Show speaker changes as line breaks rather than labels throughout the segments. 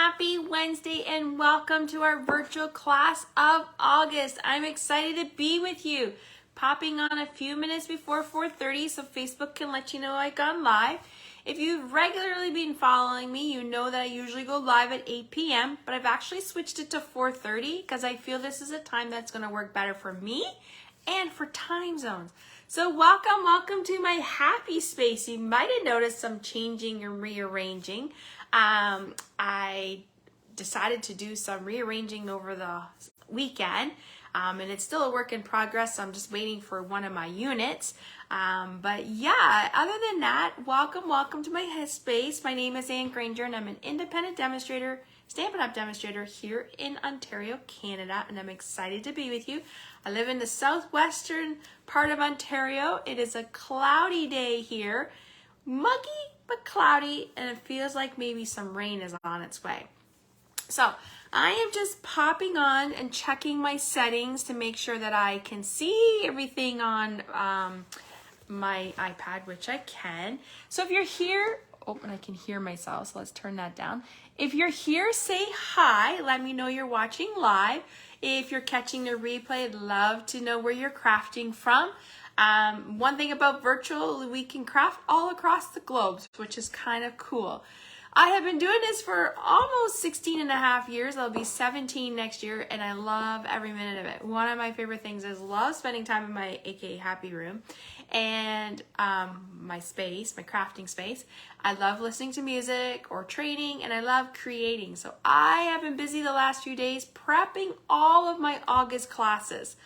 Happy Wednesday and welcome to our virtual class of August. I'm excited to be with you. Popping on a few minutes before 4:30 so Facebook can let you know I've gone live. If you've regularly been following me, you know that I usually go live at 8 p.m., but I've actually switched it to 4:30 because I feel this is a time that's going to work better for me and for time zones. So welcome to my happy space. You might have noticed some changing and rearranging. I decided to do some rearranging over the weekend, and it's still a work in progress, so I'm just waiting for one of my units. But yeah, other than that, welcome to my space. My name is Anne Granger, and I'm an independent demonstrator, Stampin' Up demonstrator here in Ontario, Canada, and I'm excited to be with you. I live in the southwestern part of Ontario. It is a cloudy day here, muggy but cloudy, and it feels like maybe some rain is on its way. So I am just popping on and checking my settings to make sure that I can see everything on my iPad, which I can. So if you're here, oh, and I can hear myself, so let's turn that down. If you're here, say hi. Let me know you're watching live. If you're catching the replay, I'd love to know where you're crafting from. One thing about virtual, we can craft all across the globe, which is kind of cool. I have been doing this for almost 16 and a half years. I'll be 17 next year, and I love every minute of it. One of my favorite things is love spending time in my AKA happy room and my space, my crafting space. I love listening to music or training, and I love creating. So I have been busy the last few days prepping all of my August classes.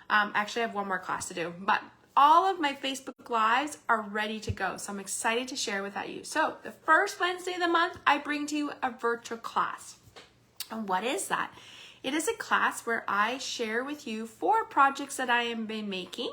Actually, I have one more class to do, but all of my Facebook Lives are ready to go. So I'm excited to share with you. So the first Wednesday of the month, I bring to you a virtual class. And what is that? It is a class where I share with you 4 projects that I have been making.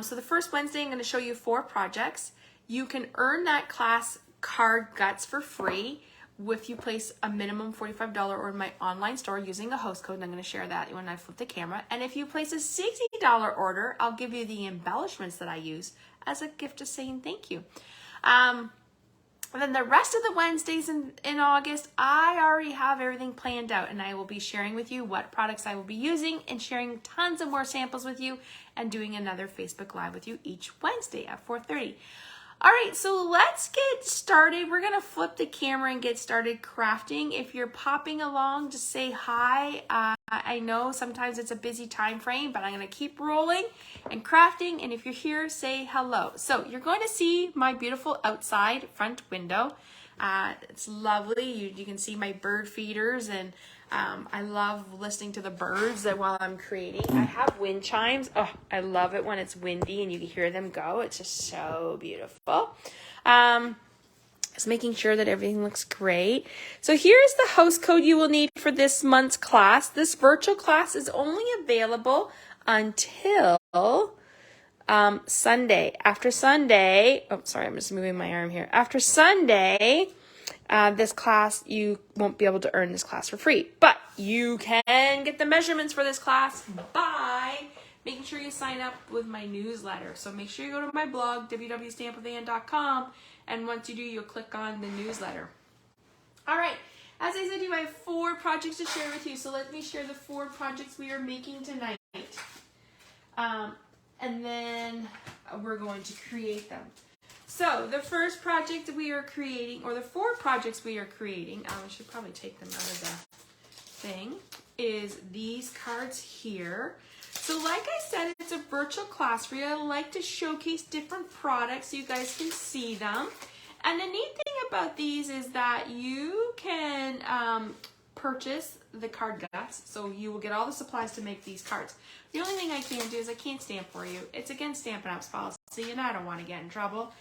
So the first Wednesday, I'm going to show you 4 projects. You can earn that class card guts for free if you place a minimum $45 order in my online store using a host code, and I'm going to share that when I flip the camera. And if you place a $60 order, I'll give you the embellishments that I use as a gift of saying thank you. And then the rest of the Wednesdays in August, I already have everything planned out, and I will be sharing with you what products I will be using and sharing tons of more samples with you and doing another Facebook Live with you each Wednesday at 4:30. All right, so let's get started. We're gonna flip the camera and get started crafting. If you're popping along, just say hi. I know sometimes it's a busy time frame, but I'm gonna keep rolling and crafting. And if you're here, say hello. So you're going to see my beautiful outside front window. It's lovely. You can see my bird feeders, and I love listening to the birds while I'm creating. I have wind chimes. Oh, I love it when it's windy and you can hear them go. It's just so beautiful. Just making sure that everything looks great. So here's the host code you will need for this month's class. This virtual class is only available until Sunday. After Sunday, oh, sorry, I'm just moving my arm here. After Sunday, this class, you won't be able to earn this class for free, but you can get the measurements for this class by making sure you sign up with my newsletter. So make sure you go to my blog, www.stampwithann.com, and once you do, you'll click on the newsletter. All right, as I said, I have 4 projects to share with you, so let me share the 4 projects we are making tonight. And then we're going to create them. So the first project we are creating, or the 4 projects we are creating, I should probably take them out of the thing, is these cards here. So like I said, it's a virtual class for you. I like to showcase different products so you guys can see them. And the neat thing about these is that you can purchase the card guts, so you will get all the supplies to make these cards. The only thing I can't do is I can't stamp for you. It's against Stampin' Up's policy, and I don't want to get in trouble.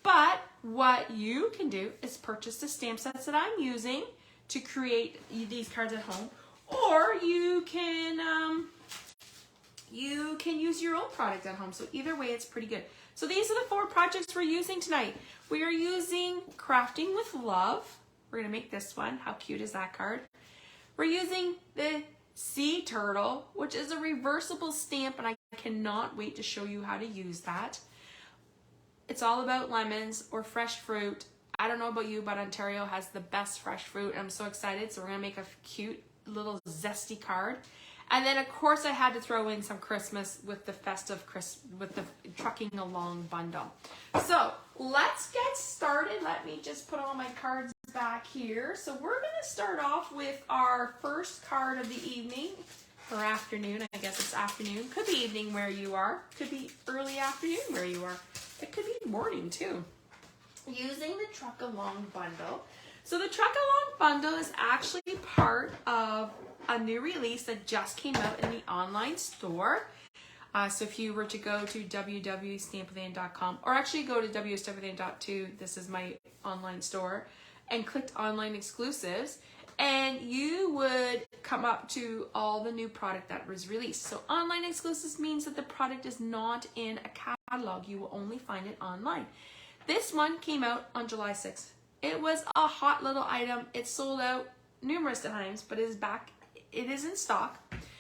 But what you can do is purchase the stamp sets that I'm using to create these cards at home, or you can use your own product at home. So either way, it's pretty good. So these are the 4 projects we're using tonight. We are using Crafting with Love. We're gonna make this one. How cute is that card? We're using the Sea Turtle, which is a reversible stamp, and I cannot wait to show you how to use that. It's all about lemons or fresh fruit. I don't know about you, but Ontario has the best fresh fruit. I'm so excited. So we're going to make a cute little zesty card. And then, of course, I had to throw in some Christmas with the with the trucking along bundle. So let's get started. Let me just put all my cards back here. So we're going to start off with our first card of the evening, or afternoon. I guess it's afternoon. Could be evening where you are. Could be early afternoon where you are. It could be morning too. Using the Truck Along bundle. So the Truck Along bundle is actually part of a new release that just came out in the online store. So if you were to go to www.stampinland.com, or actually go to www.stampinland.2, this is my online store, and click online exclusives, and you would come up to all the new product that was released. So online exclusives means that the product is not in a catalog. You will only find it online. This one came out on July 6th. It was a hot little item. It sold out numerous times, but it is back. It is in stock.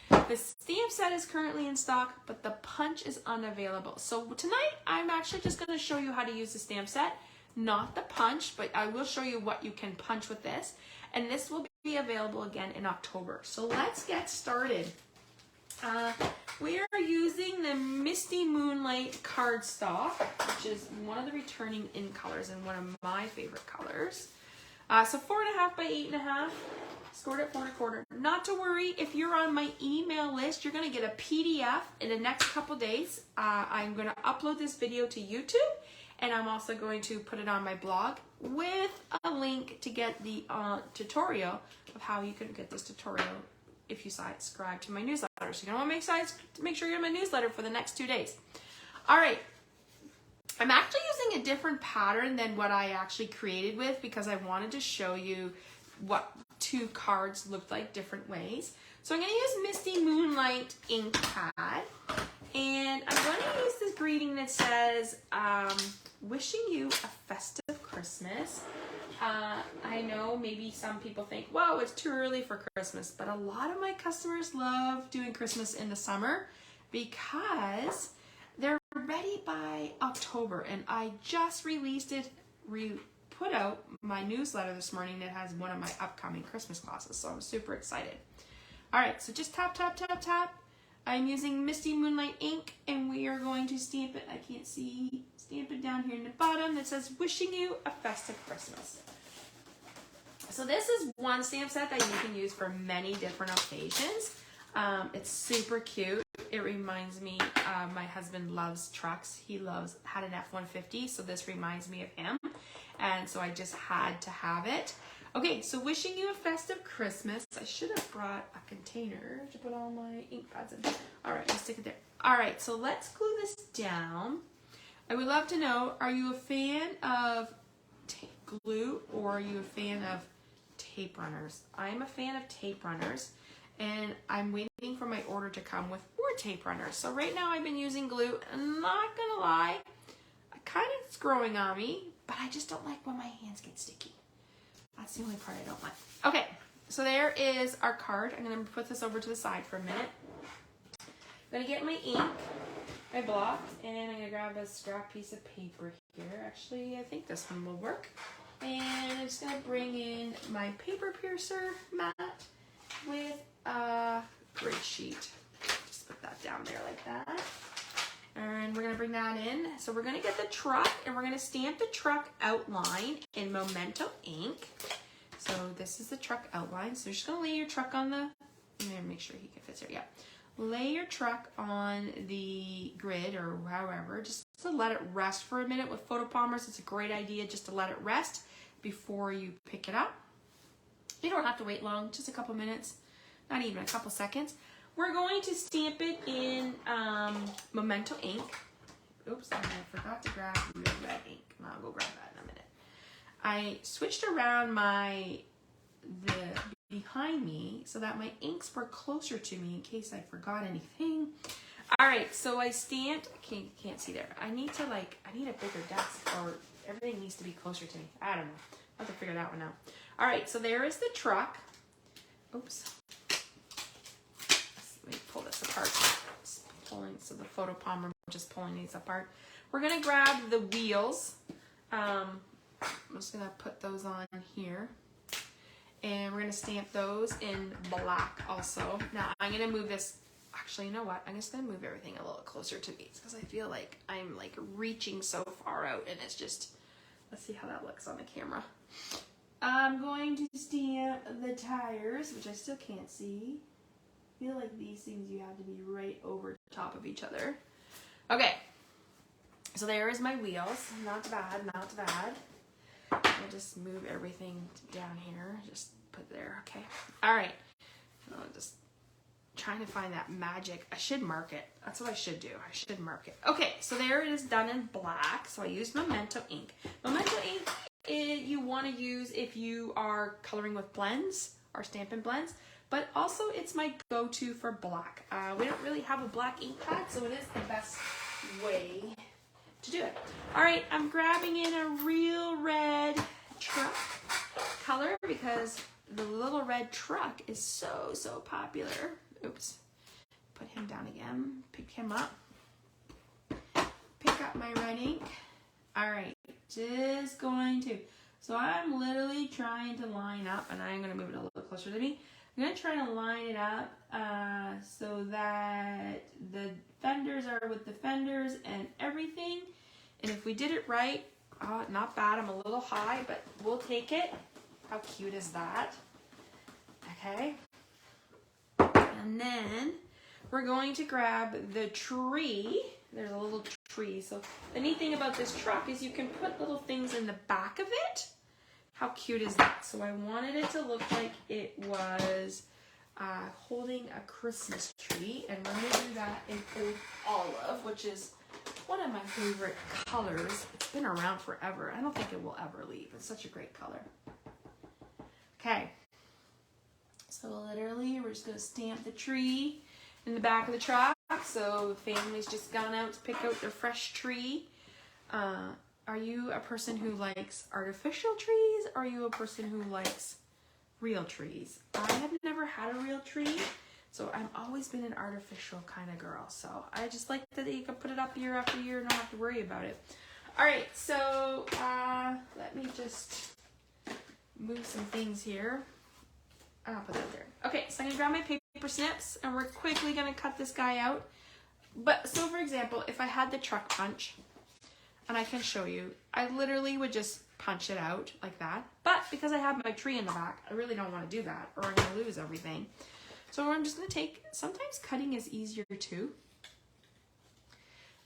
The stamp set is currently in stock, but the punch is unavailable. So tonight, I'm actually just going to show you how to use the stamp set, not the punch, but I will show you what you can punch with this. And this will be available again in October. So let's get started. We are using the Misty Moonlight cardstock, which is one of the returning in colors and one of my favorite colors. So 4.5 by 8.5. Scored at 4 1/4. Not to worry, if you're on my email list, you're going to get a PDF in the next couple days. I'm going to upload this video to YouTube, and I'm also going to put it on my blog with a link to get the tutorial of how you can get this tutorial if you subscribe to my newsletter. So you're going to make sure you're in my newsletter for the next 2 days. All right. I'm actually using a different pattern than what I actually created with because I wanted to show you what 2 cards looked like different ways. So I'm going to use Misty Moonlight ink pad, and I'm going to use this greeting that says, wishing you a festive Christmas. I know maybe some people think, whoa, it's too early for Christmas, but a lot of my customers love doing Christmas in the summer because they're ready by October, and I just put out my newsletter this morning that has one of my upcoming Christmas classes, so I'm super excited. All right, so just tap, tap, tap, tap. I'm using Misty Moonlight ink, and we are going to stamp it. I can't see. Stamp it down here in the bottom that says, wishing you a festive Christmas. So this is one stamp set that you can use for many different occasions. It's super cute. It reminds me, my husband loves trucks. He had an F-150, so this reminds me of him. And so I just had to have it. Okay, so wishing you a festive Christmas. I should have brought a container to put all my ink pads in. All right, let's stick it there. All right, so let's glue this down. I would love to know, are you a fan of glue or are you a fan of tape runners? I'm a fan of tape runners, and I'm waiting for my order to come with more tape runners. So right now I've been using glue. I'm not gonna lie, it's growing on me, but I just don't like when my hands get sticky. That's the only part I don't like. Okay, so there is our card. I'm gonna put this over to the side for a minute. I'm gonna get my ink, my block, and I'm gonna grab a scrap piece of paper here. Actually, I think this one will work. And I'm just gonna bring in my paper piercer mat with a grid sheet. Just put that down there like that. And we're gonna bring that in. So we're gonna get the truck, and we're gonna stamp the truck outline in Memento ink. So this is the truck outline. So you're just gonna lay your truck on the, I'm gonna make sure he can fit there, yeah. Lay your truck on the grid or however, just to let it rest for a minute. With photopalmers, it's a great idea just to let it rest before you pick it up. You don't have to wait long, just a couple minutes, not even a couple seconds. We're going to stamp it in Memento ink. Oops, I forgot to grab the red ink. I'll go grab that in a minute. I switched around the behind me so that my inks were closer to me in case I forgot anything. All right, so I stamped, can't see there. I need a bigger desk, or everything needs to be closer to me. I don't know. I'll have to figure that one out. All right, so there is the truck. Oops. Let me pull this apart. So the photo palm, we're just pulling these apart. We're gonna grab the wheels. I'm just gonna put those on here. And we're gonna stamp those in black also. Now I'm gonna move this, actually, you know what? I'm just gonna move everything a little closer to me because I feel like I'm like reaching so far out and it's just, let's see how that looks on the camera. I'm going to stamp the tires, which I still can't see. I feel like these things you have to be right over top of each other. Okay, so there is my wheels. Not bad, not bad. I'll just move everything down here. Just put there, okay. All right, I'm just trying to find that magic. I should mark it. That's what I should do. I should mark it. Okay, so there it is done in black. So I used Memento ink. Memento ink you want to use if you are coloring with blends or Stampin' Blends, but also it's my go-to for black. We don't really have a black ink pad, so it is the best way to do it. All right, I'm grabbing in a real red truck color because the little red truck is so popular. Oops, put him down again, pick him up, pick up my red ink. All right, just going to, so I'm literally trying to line up, and I'm gonna move it a little closer to me. I'm gonna try to line it up so that the fenders are with the fenders and everything. And if we did it right, not bad, I'm a little high, but we'll take it. How cute is that? Okay. And then we're going to grab the tree. There's a little tree. So the neat thing about this truck is you can put little things in the back of it. How cute is that? So I wanted it to look like it was holding a Christmas tree. And we're going to do that in Old Olive, which is one of my favorite colors. It's been around forever. I don't think it will ever leave. It's such a great color. Okay. So literally, we're just going to stamp the tree in the back of the truck. So the family's just gone out to pick out their fresh tree. Are you a person who likes artificial trees? Or are you a person who likes real trees? I have never had a real tree, so I've always been an artificial kind of girl. So I just like that you can put it up year after year and not have to worry about it. All right, so let me just move some things here. I'll put that there. Okay, so I'm gonna grab my paper snips and we're quickly gonna cut this guy out. But so for example, if I had the truck punch, and I can show you, I literally would just punch it out like that. But because I have my tree in the back, I really don't want to do that or I'm gonna lose everything. So I'm just gonna take, sometimes cutting is easier too.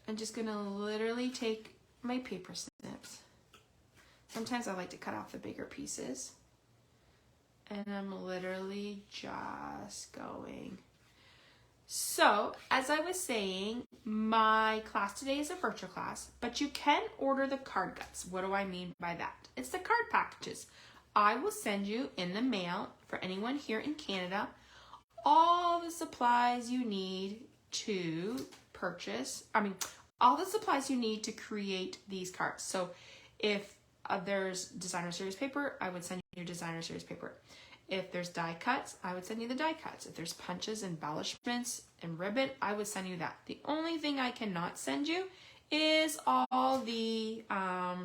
I'm just gonna literally take my paper snips. Sometimes I like to cut off the bigger pieces. And I'm literally just going. So, as I was saying, my class today is a virtual class, but you can order the card guts. What do I mean by that? It's the card packages. I will send you in the mail, for anyone here in Canada, all the supplies you need to purchase. All the supplies you need to create these cards. So, if there's designer series paper, I would send you designer series paper. If there's die cuts, I would send you the die cuts. If there's punches, embellishments, and ribbon, I would send you that. The only thing I cannot send you is all the, I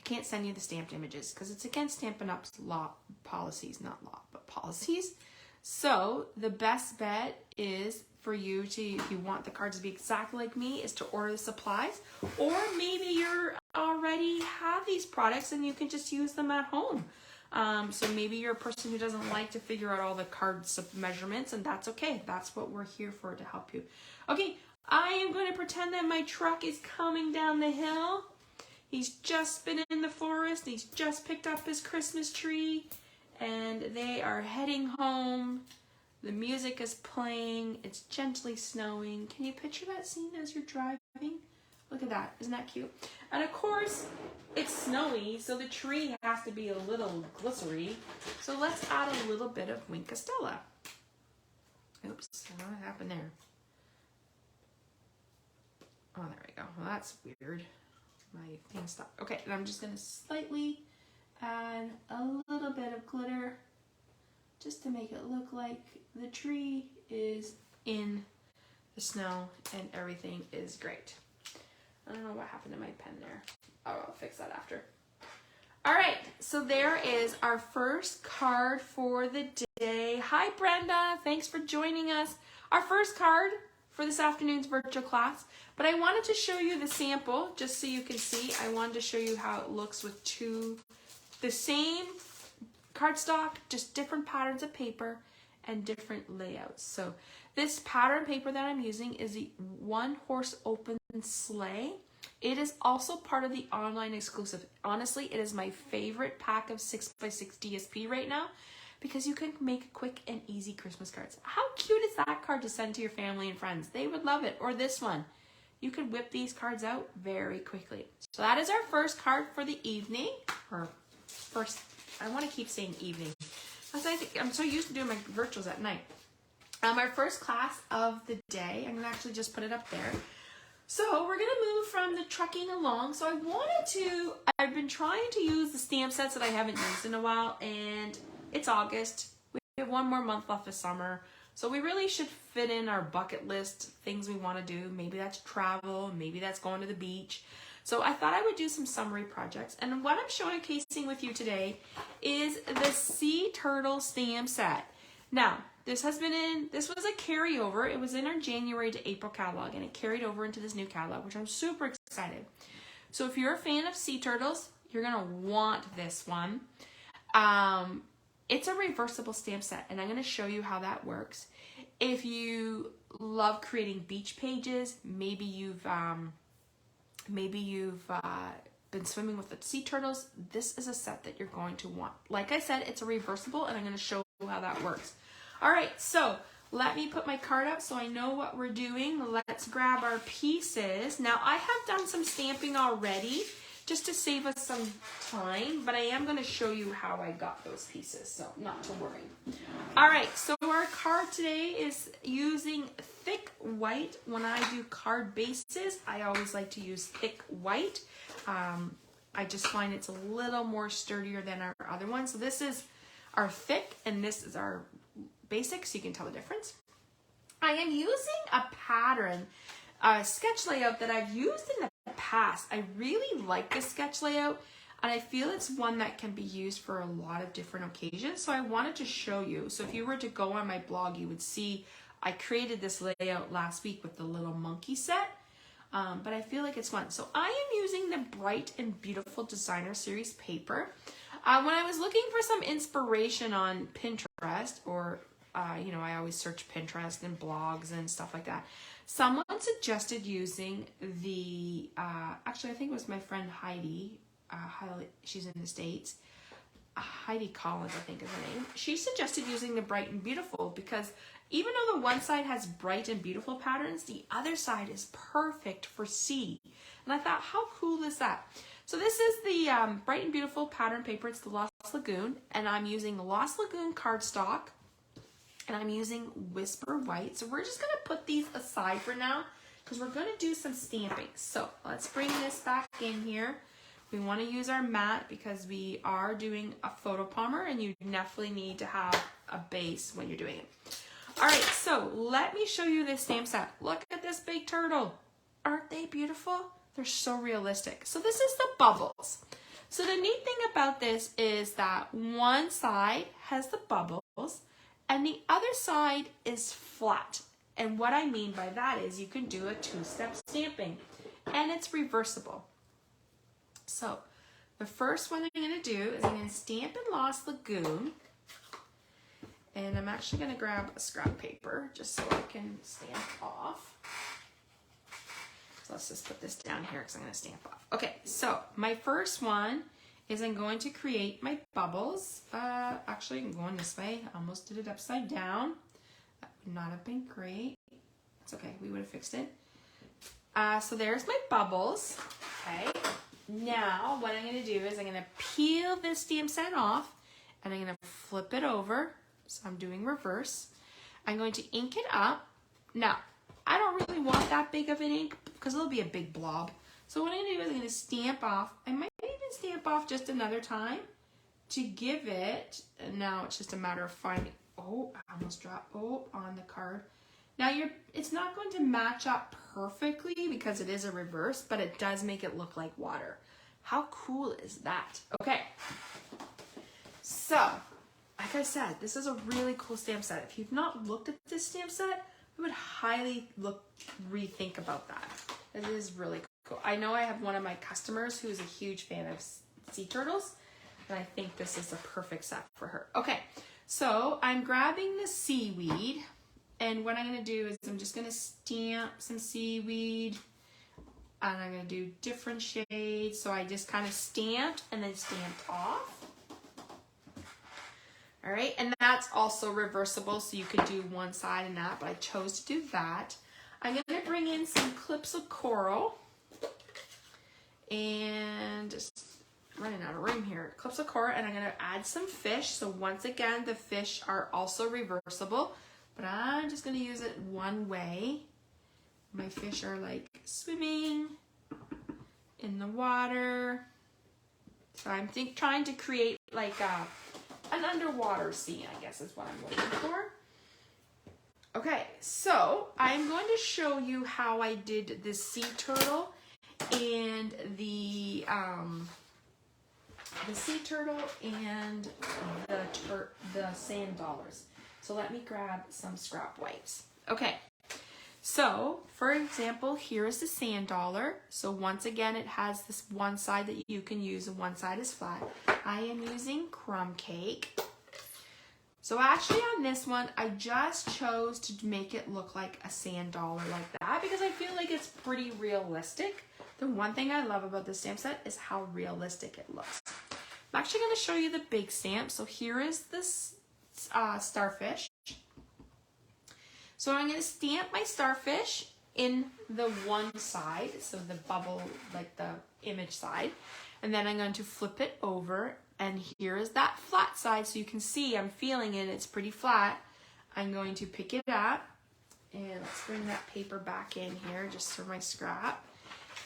can't send you the stamped images because it's against Stampin' Up's law policies, not law, but policies. So the best bet is for you to, if you want the cards to be exactly like me, is to order the supplies. Or maybe you're already have these products and you can just use them at home. So maybe you're a person who doesn't like to figure out all the cards measurements, and that's okay. That's what we're here for, to help you. Okay, I am going to pretend that my truck is coming down the hill. He's just been in the forest. He's just picked up his Christmas tree, and they are heading home. The music is playing. It's gently snowing. Can you picture that scene as you're driving? Look at that. Isn't that cute? And of course, it's snowy, so the tree has to be a little glycery. So let's add a little bit of Wink Stella. Oops, I don't know what happened there. Oh, there we go. Well, that's weird. My thing stopped. Okay, and I'm just going to slightly add a little bit of glitter just to make it look like the tree is in the snow and everything is great. I don't know what happened to my pen there. Oh, I'll fix that after. All right, so there is our first card for the day. Hi, Brenda. Thanks for joining us. Our first card for this afternoon's virtual class. But I wanted to show you the sample just so you can see. I wanted to show you how it looks with the same cardstock, just different patterns of paper and different layouts. So this pattern paper that I'm using is the One Horse Open Sleigh. It is also part of the online exclusive. Honestly, it is my favorite pack of 6x6 DSP right now because you can make quick and easy Christmas cards. How cute is that card to send to your family and friends? They would love it. Or this one. You could whip these cards out very quickly. So that is our first card for the evening. Or first, I want to keep saying evening. I'm so used to doing my virtuals at night. Our first class of the day, I'm going to actually just put it up there. So we're going to move from the trucking along. So I've been trying to use the stamp sets that I haven't used in a while, and it's August. We have one more month left of summer. So we really should fit in our bucket list, things we want to do. Maybe that's travel, maybe that's going to the beach. So I thought I would do some summary projects. And what I'm showcasing with you today is the Sea Turtle stamp set. Now, this was a carryover. It was in our January to April catalog, and it carried over into this new catalog, which I'm super excited. So if you're a fan of sea turtles, you're gonna want this one. It's a reversible stamp set, and I'm gonna show you how that works. If you love creating beach pages, maybe you've been swimming with the sea turtles, this is a set that you're going to want. Like I said, it's a reversible, and I'm gonna show you how that works. All right, so let me put my card up so I know what we're doing. Let's grab our pieces. Now, I have done some stamping already just to save us some time, but I am going to show you how I got those pieces, so not to worry. All right, so our card today is using thick white. When I do card bases, I always like to use thick white. I just find it's a little more sturdier than our other one. So this is our thick, and this is our basic, so you can tell the difference. I am using a pattern, sketch layout that I've used in the past. I really like this sketch layout, and I feel it's one that can be used for a lot of different occasions, so I wanted to show you. So if you were to go on my blog, you would see I created this layout last week with the little monkey set, but I feel like it's fun. So I am using the Bright and Beautiful Designer Series paper. When I was looking for some inspiration on Pinterest, or I always search Pinterest and blogs and stuff like that. Someone suggested using the, actually I think it was my friend Heidi, she's in the States. Heidi Collins, I think is her name. She suggested using the Bright and Beautiful because even though the one side has bright and beautiful patterns, the other side is perfect for sea. And I thought, how cool is that? So this is the Bright and Beautiful pattern paper. It's the Lost Lagoon, and I'm using the Lost Lagoon cardstock, and I'm using Whisper White. So we're just going to put these aside for now because we're going to do some stamping. So let's bring this back in here. We want to use our mat because we are doing a photo palmer, and you definitely need to have a base when you're doing it. All right, so let me show you this stamp set. Look at this big turtle. Aren't they beautiful? They're so realistic. So this is the bubbles. So the neat thing about this is that one side has the bubbles and the other side is flat. And what I mean by that is you can do a two-step stamping, and it's reversible. So the first one I'm going to do is I'm going to stamp in Lost Lagoon. And I'm actually going to grab a scrap paper just so I can stamp off. So let's just put this down here because I'm going to stamp off. Okay, so my first one is I'm going to create my bubbles. Actually, I'm going this way. I almost did it upside down. That would not have been great. It's okay. We would have fixed it. So there's my bubbles. Okay. Now, what I'm going to do is I'm going to peel this stamp set off, and I'm going to flip it over. So I'm doing reverse. I'm going to ink it up. Now, I don't really want that big of an ink because it'll be a big blob. So what I'm going to do is I'm going to stamp off. I might even stamp off just another time to give it, and now it's just a matter of finding, oh, I almost dropped, on the card. Now it's not going to match up perfectly because it is a reverse, but it does make it look like water. How cool is that? Okay, so like I said, this is a really cool stamp set. If you've not looked at this stamp set, I would highly rethink about that. It is really cool. I know I have one of my customers who's a huge fan of sea turtles, and I think this is a perfect set for her. Okay, so I'm grabbing the seaweed, and what I'm gonna do is I'm just gonna stamp some seaweed, and I'm gonna do different shades. So I just kind of stamped and then stamped off. All right, and that's also reversible, so you could do one side and that, but I chose to do that. I'm gonna bring in some clips of coral, and just running out of room here. Clips of coral, and I'm gonna add some fish. So once again, the fish are also reversible, but I'm just gonna use it one way. My fish are like swimming in the water. So I'm trying to create like an underwater scene, I guess is what I'm looking for. Okay, so I'm going to show you how I did the sea turtle and the sea turtle and the sand dollars. So let me grab some scrap wipes. Okay, so for example, here is the sand dollar. So once again, it has this one side that you can use and one side is flat. I am using crumb cake. So actually on this one, I just chose to make it look like a sand dollar like that because I feel like it's pretty realistic. The one thing I love about this stamp set is how realistic it looks. I'm actually going to show you the big stamp. So here is this starfish. So I'm going to stamp my starfish in the one side, so the bubble, like the image side, and then I'm going to flip it over, and here is that flat side, so you can see I'm feeling it, it's pretty flat. I'm going to pick it up, and let's bring that paper back in here just for my scrap,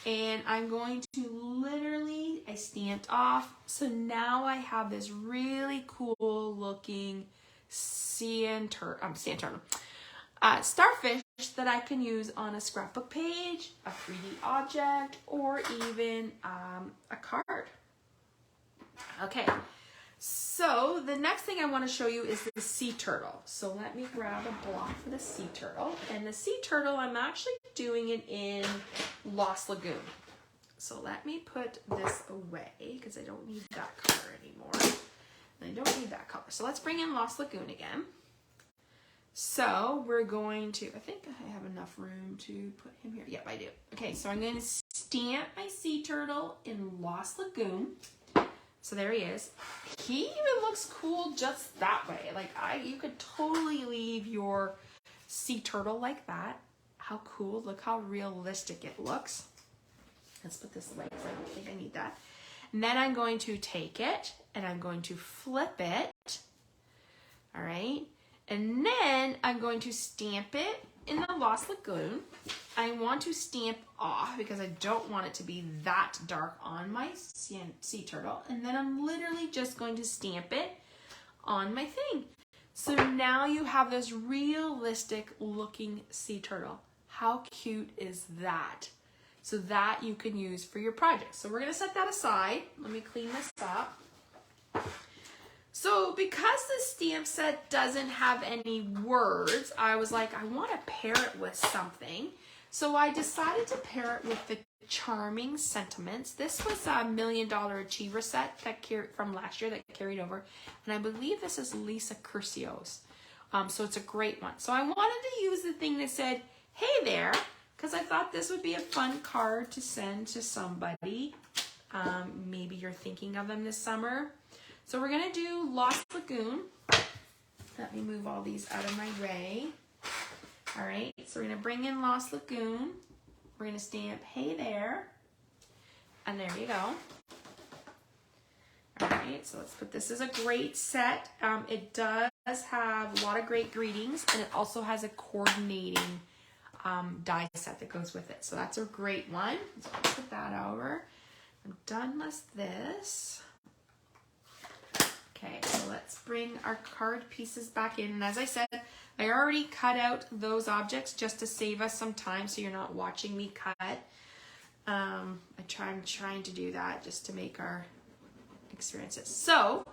and I'm going to literally, I stamped off, so now I have this really cool looking sand turtle, starfish that I can use on a scrapbook page, a 3D object, or even a card. Okay, so the next thing I want to show you is the sea turtle. So let me grab a block for the sea turtle. And the sea turtle, I'm actually doing it in Lost Lagoon. So let me put this away because I don't need that color anymore. And I don't need that color. So let's bring in Lost Lagoon again. So we're going to, I think I have enough room to put him here. Yep, I do. Okay, so I'm going to stamp my sea turtle in Lost Lagoon. So there he is. He even looks cool just that way. Like you could totally leave your sea turtle like that. How cool, look how realistic it looks. Let's put this away because I don't think I need that. And then I'm going to take it and I'm going to flip it. All right. And then I'm going to stamp it in the Lost Lagoon. I want to stamp off because I don't want it to be that dark on my sea turtle. And then I'm literally just going to stamp it on my thing. So now you have this realistic looking sea turtle. How cute is that? So that you can use for your project. So we're gonna set that aside. Let me clean this up. So because the stamp set doesn't have any words, I was like, I want to pair it with something. So I decided to pair it with the Charming Sentiments. This was a $1 Million Achiever set that from last year that carried over. And I believe this is Lisa Curcio's. So it's a great one. So I wanted to use the thing that said, hey there, because I thought this would be a fun card to send to somebody. Maybe you're thinking of them this summer. So we're going to do Lost Lagoon. Let me move all these out of my way. All right, so we're going to bring in Lost Lagoon. We're going to stamp, hey there. And there you go. All right, so let's put this as a great set. It does have a lot of great greetings, and it also has a coordinating die set that goes with it. So that's a great one. So let's put that over. I'm done with this. Okay, so let's bring our card pieces back in. And as I said, I already cut out those objects just to save us some time so you're not watching me cut. I'm trying to do that just to make our experiences. So,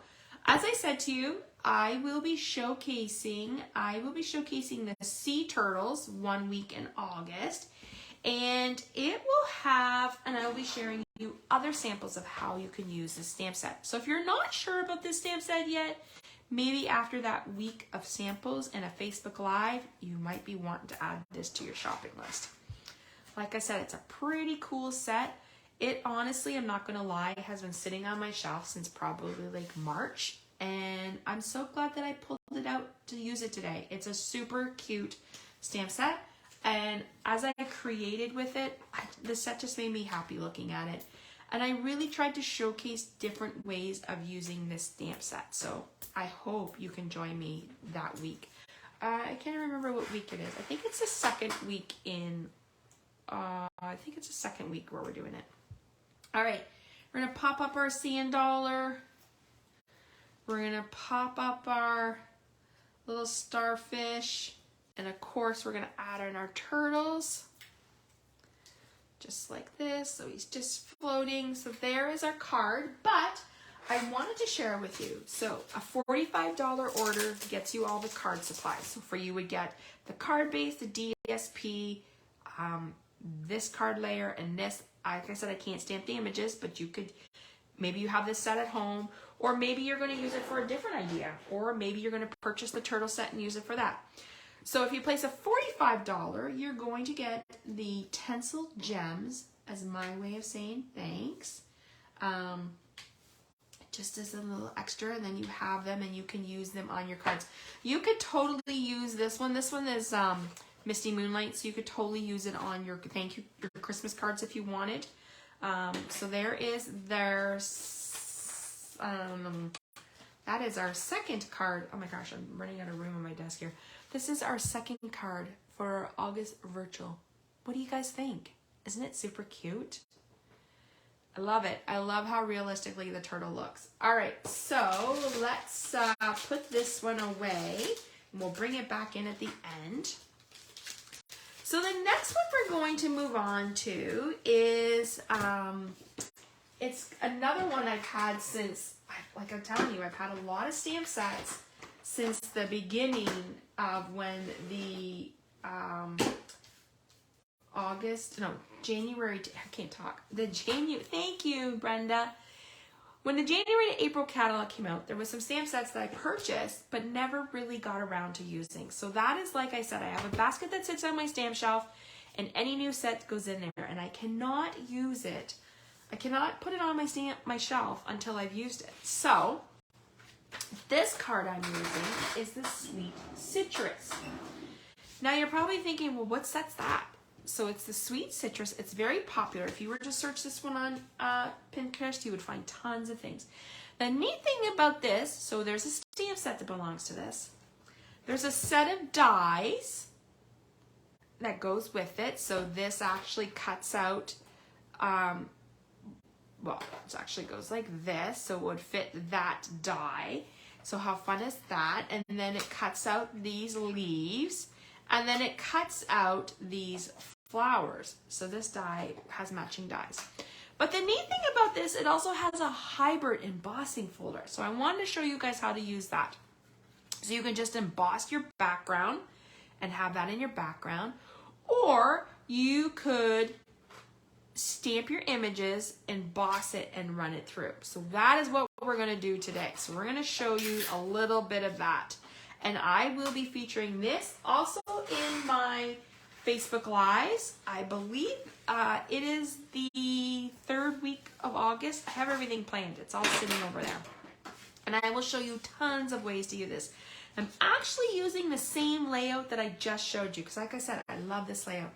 as I said to you, I will be showcasing the sea turtles 1 week in August, and I will be sharing you other samples of how you can use this stamp set. So if you're not sure about this stamp set yet, maybe after that week of samples and a Facebook Live, you might be wanting to add this to your shopping list. Like I said, it's a pretty cool set. It honestly, I'm not gonna lie, has been sitting on my shelf since probably like March. And I'm so glad that I pulled it out to use it today. It's a super cute stamp set. And as I created with it, the set just made me happy looking at it. And I really tried to showcase different ways of using this stamp set. So I hope you can join me that week. I can't remember what week it is. I think it's the second week where we're doing it. All right, we're gonna pop up our sand dollar. We're gonna pop up our little starfish. And of course, we're gonna add in our turtles. Just like this, so he's just floating. So there is our card, but I wanted to share with you. So a $45 order gets you all the card supplies. So for you would get the card base, the DSP, this card layer, and this. Like I said, I can't stamp the images, but you could, maybe you have this set at home, or maybe you're going to use it for a different idea, or maybe you're going to purchase the turtle set and use it for that. So if you place a $45, you're going to get the Tinsel Gems as my way of saying thanks. Just as a little extra, and then you have them and you can use them on your cards. You could totally use this one. This one is Misty Moonlight, so you could totally use it on your your Christmas cards if you wanted. So that is our second card. Oh my gosh, I'm running out of room on my desk here. This is our second card for August virtual. What do you guys think? Isn't it super cute? I love it. I love how realistically the turtle looks. All right, so let's put this one away, and we'll bring it back in at the end. So the next one we're going to move on to is, it's another one I've had since, like I'm telling you, I've had a lot of stamp sets since the beginning of when the January, I can't talk. Thank you, Brenda. When the January to April catalog came out, there was some stamp sets that I purchased, but never really got around to using. So that is, like I said, I have a basket that sits on my stamp shelf, and any new set goes in there, and I cannot use it. I cannot put it on my shelf until I've used it. So this card I'm using is the Sweet Citrus. Now you're probably thinking, well, what set's that? So it's the Sweet Citrus. It's very popular. If you were to search this one on Pinterest, you would find tons of things. The neat thing about this, so there's a stamp set that belongs to this. There's a set of dies that goes with it. So this actually cuts out, well, it actually goes like this. So it would fit that die. So how fun is that? And then it cuts out these leaves. And then it cuts out these flowers. So this die has matching dies. But the neat thing about this, it also has a hybrid embossing folder. So I wanted to show you guys how to use that. So you can just emboss your background and have that in your background. Or you could stamp your images, emboss it, and run it through. So that is what we're going to do today. So we're going to show you a little bit of that. And I will be featuring this also in my Facebook Lives. I believe it is the 3rd week of August. I have everything planned. It's all sitting over there. And I will show you tons of ways to use this. I'm actually using the same layout that I just showed you because, like I said, I love this layout.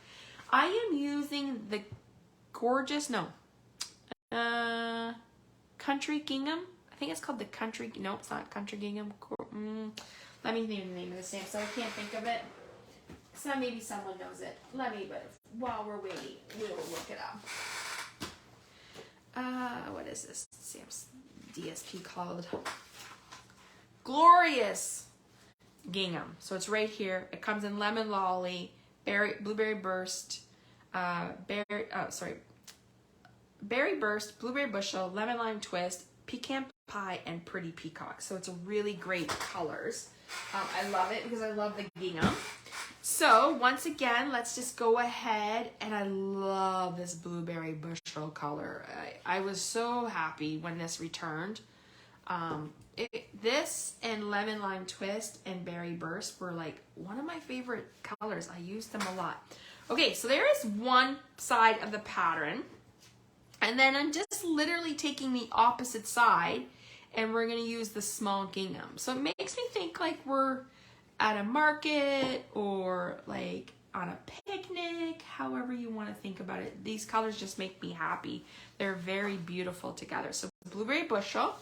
I am using the gorgeous, Country Gingham. I think it's called the Country, no, it's not Country Gingham. Let me think of the name of the stamp, so I can't think of it. So maybe someone knows it. But while we're waiting, we'll look it up. What is this stamp's DSP called? glorious gingham. So it's right here. It comes in lemon lolly, blueberry burst, berry burst, blueberry bushel, lemon lime twist, pecan pie, and pretty peacock. So it's really great colors. I love it because I love the gingham. So once again, let's just go ahead, and I love this blueberry bushel color. I was so happy when this returned. This and lemon lime twist and berry burst were like one of my favorite colors. I used them a lot. Okay, so there is one side of the pattern, and then I'm just literally taking the opposite side, and we're gonna use the small gingham. So it makes me think like we're at a market or like on a picnic, however you want to think about it. These colors just make me happy. They're very beautiful together. So blueberry bushel.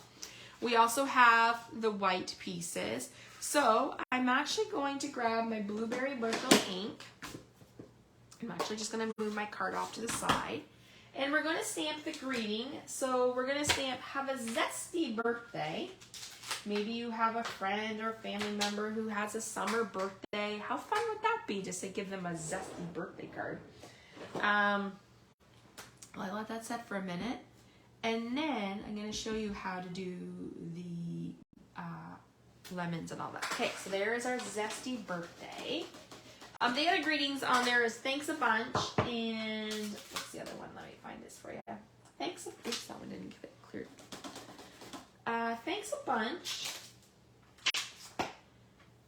We also have the white pieces. So I'm actually going to grab my blueberry bushel ink. I'm actually just going to move my card off to the side. And we're going to stamp the greeting. So we're going to stamp, have a zesty birthday. Maybe you have a friend or family member who has a summer birthday. How fun would that be, just to give them a zesty birthday card? I'll let that set for a minute. And then I'm going to show you how to do the lemons and all that. Okay, so there is our zesty birthday. The other greetings on there is thanks a bunch, and what's the other one? Let me find this for you. Thanks. Oops, that one didn't get it cleared. Thanks a bunch.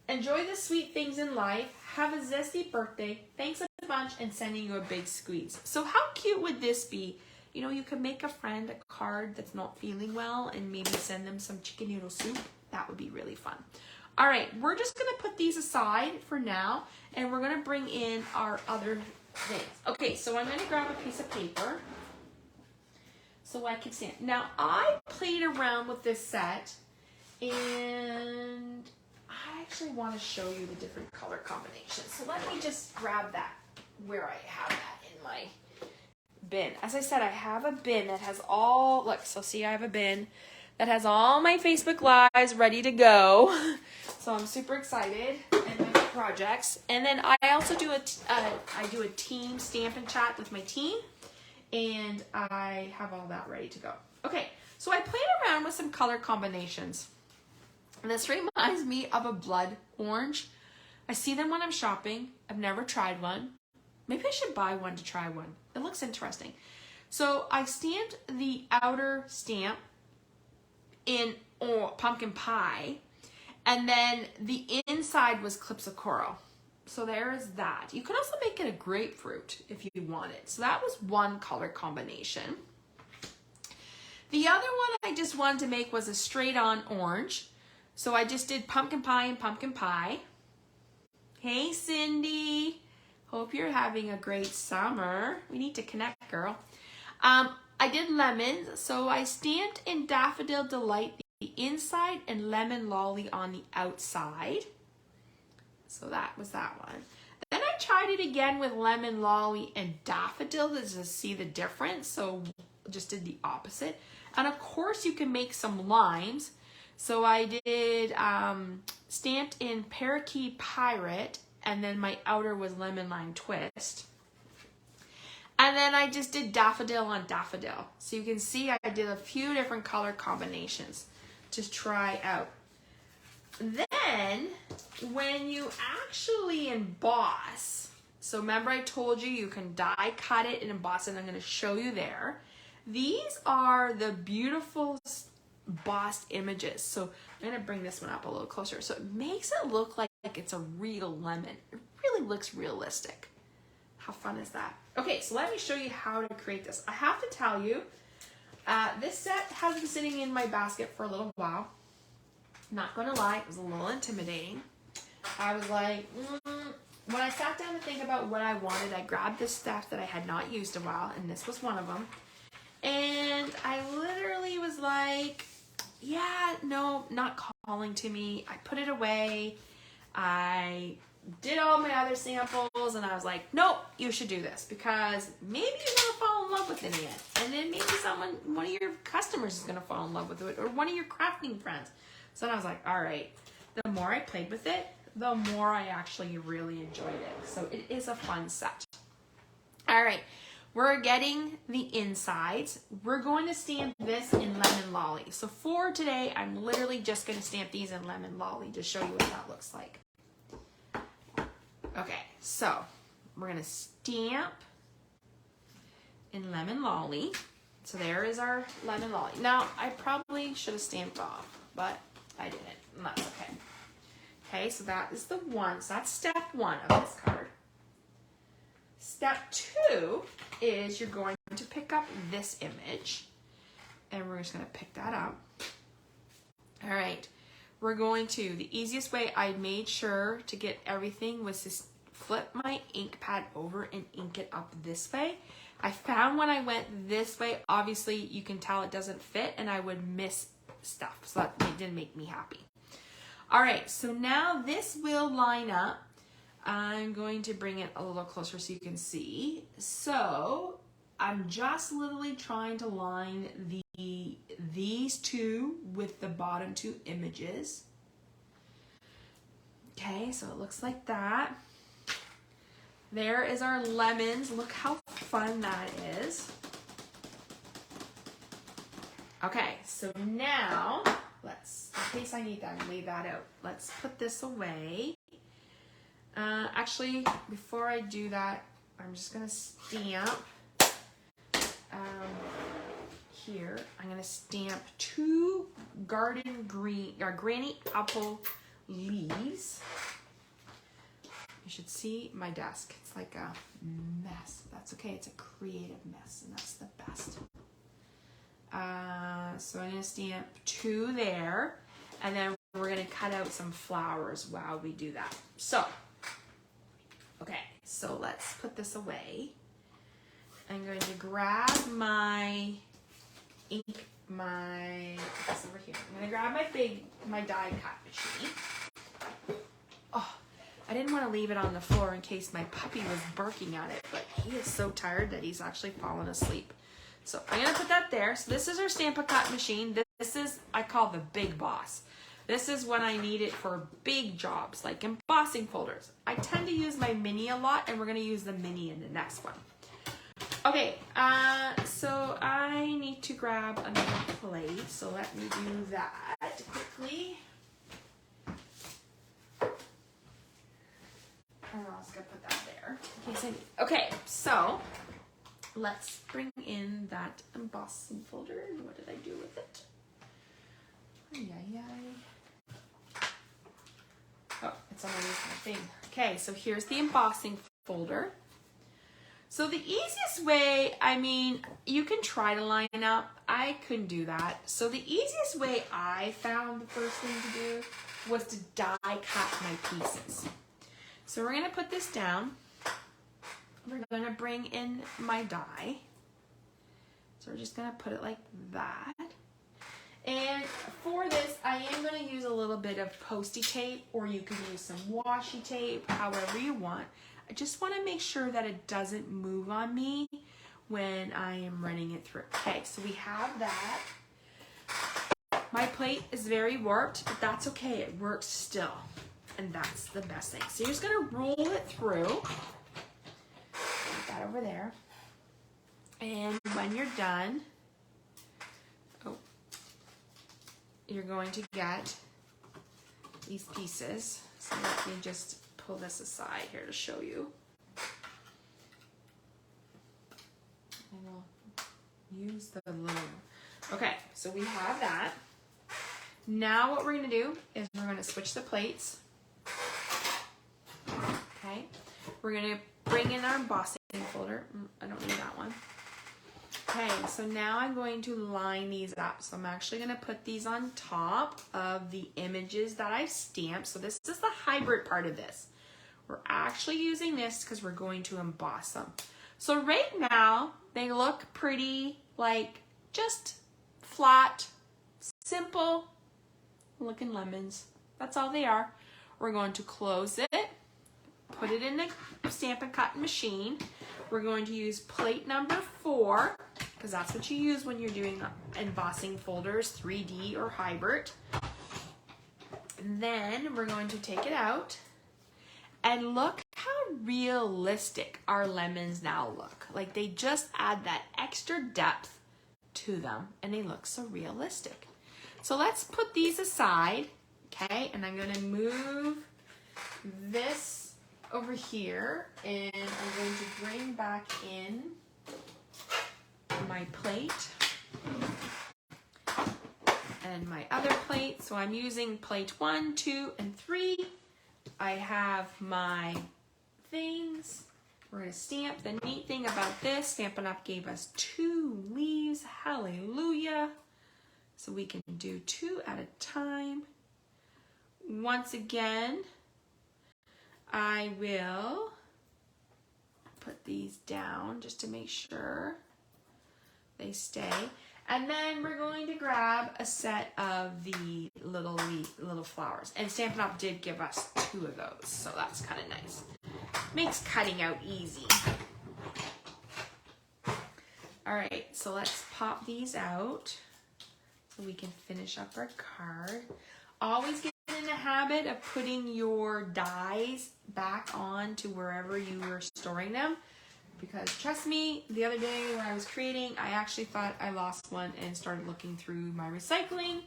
Enjoy the sweet things in life. Have a zesty birthday. Thanks a bunch, and sending you a big squeeze. So how cute would this be? You know, you could make a friend a card that's not feeling well and maybe send them some chicken noodle soup. That would be really fun. All right, we're just going to put these aside for now, and we're going to bring in our other things. Okay, so I'm going to grab a piece of paper so I can stamp. Now, I played around with this set, and I actually want to show you the different color combinations. So let me just grab that where I have that in my bin. As I said, I have a bin that has all, look, so see I have a bin that has all my Facebook Lives ready to go. So I'm super excited, and my projects. And then I also do a team stamp and chat with my team, and I have all that ready to go. Okay, so I played around with some color combinations. And this reminds me of a blood orange. I see them when I'm shopping. I've never tried one. Maybe I should buy one to try one. It looks interesting. So I stamped the outer stamp in pumpkin pie, and then the inside was clips of coral. So there is that. You could also make it a grapefruit if you wanted. So that was one color combination. The other one I just wanted to make was a straight on orange. So I just did pumpkin pie and pumpkin pie. Hey Cindy, hope you're having a great summer. We need to connect, girl. I did lemons, so I stamped in Daffodil Delight the inside and Lemon Lolly on the outside. So that was that one. Then I tried it again with Lemon Lolly and Daffodil to see the difference, so just did the opposite. And of course you can make some limes. So I did stamped in Parakeet Pirate, and then my outer was Lemon Lime Twist. And then I just did Daffodil on Daffodil. So you can see I did a few different color combinations to try out. Then, when you actually emboss, so remember I told you you can die cut it and emboss it, I'm going to show you there. These are the beautiful embossed images. So I'm going to bring this one up a little closer. So it makes it look like it's a real lemon. It really looks realistic. How fun is that? Okay, so let me show you how to create this. I have to tell you, this set has been sitting in my basket for a little while. Not gonna lie, it was a little intimidating. I was like, when I sat down to think about what I wanted, I grabbed this stuff that I had not used in a while, and this was one of them. And I literally was like, yeah, no, not calling to me. I put it away. I did all my other samples, and I was like, nope, you should do this, because maybe you're gonna fall in love with it in the end. And then maybe one of your customers is gonna fall in love with it, or one of your crafting friends. So then I was like, all right, the more I played with it, the more I actually really enjoyed it. So it is a fun set. All right, we're getting the insides. We're going to stamp this in Lemon Lolly. So for today, I'm literally just going to stamp these in Lemon Lolly to show you what that looks like. Okay, so we're going to stamp in Lemon Lolly. So there is our Lemon Lolly. Now, I probably should have stamped off, but I didn't, and that's okay. Okay, so that is the one. So that's step one of this card. Step two is you're going to pick up this image, and we're just going to pick that up. All right, we're going to, the easiest way I made sure to get everything was to flip my ink pad over and ink it up this way. I found when I went this way, obviously you can tell it doesn't fit and I would miss stuff. So that didn't make me happy. All right, so now this will line up. I'm going to bring it a little closer so you can see. So I'm just literally trying to line these two with the bottom two images. Okay, so it looks like that. There is our lemons. Look how fun that is. Okay, so now let's, in case I need that, I'm gonna leave that out. Let's put this away. Actually, before I do that, I'm just gonna stamp here. I'm gonna stamp two garden green or granny apple leaves. You should see my desk. It's like a mess. That's okay. It's a creative mess, and that's the best. So I'm gonna stamp two there, and then we're gonna cut out some flowers while we do that. So, okay, so let's put this away. I'm going to grab my ink, this over here. I'm gonna grab my die cut machine. Oh, I didn't want to leave it on the floor in case my puppy was barking at it, but he is so tired that he's actually fallen asleep. So I'm gonna put that there. So this is our Stampin' Cut machine. This is, I call the big boss. This is when I need it for big jobs, like embossing folders. I tend to use my mini a lot, and we're gonna use the mini in the next one. Okay, so I need to grab another plate, so let me do that quickly. I'm also gonna put that there in case I need. Okay, so let's bring in that embossing folder. And what did I do with it? Oh, it's underneath my thing. Okay, so here's the embossing folder. So the easiest way, I mean, you can try to line up. I couldn't do that. So the easiest way I found the first thing to do was to die cut my pieces. So we're gonna put this down. We're gonna bring in my die. So we're just gonna put it like that. And for this, I am gonna use a little bit of Post-it tape, or you can use some washi tape, however you want. I just wanna make sure that it doesn't move on me when I am running it through. Okay, so we have that. My plate is very warped, but that's okay, it works still. And that's the best thing. So you're just gonna roll it through. Put that over there. And when you're done, you're going to get these pieces. So let me just pull this aside here to show you. And we'll use the loom. Okay, so we have that. Now what we're gonna do is we're gonna switch the plates. Okay, we're gonna bring in our embossing folder. I don't need that one. Okay, so now I'm going to line these up. So I'm actually gonna put these on top of the images that I've stamped. So this is the hybrid part of this. We're actually using this because we're going to emboss them. So right now, they look pretty, like just flat, simple looking lemons. That's all they are. We're going to close it, put it in the Stampin' Cut machine. We're going to use plate number 4, because that's what you use when you're doing embossing folders, 3D or hybrid. then we're going to take it out. And look how realistic our lemons now look. Like they just add that extra depth to them and they look so realistic. So let's put these aside, okay? And I'm gonna move this over here and I'm going to bring back in my plate and my other plate. So I'm using plate 1, 2, and 3. I have my things. We're gonna stamp. The neat thing about this, Stampin' Up gave us 2 leaves. Hallelujah. So we can do 2 at a time. Once again, I will put these down just to make sure they stay. And then we're going to grab a set of the little flowers. And Stampin' Up did give us 2 of those, so that's kind of nice. Makes cutting out easy. All right, so let's pop these out so we can finish up our card. Always get in the habit of putting your dies back on to wherever you were storing them. Because trust me, the other day when I was creating, I actually thought I lost one and started looking through my recycling,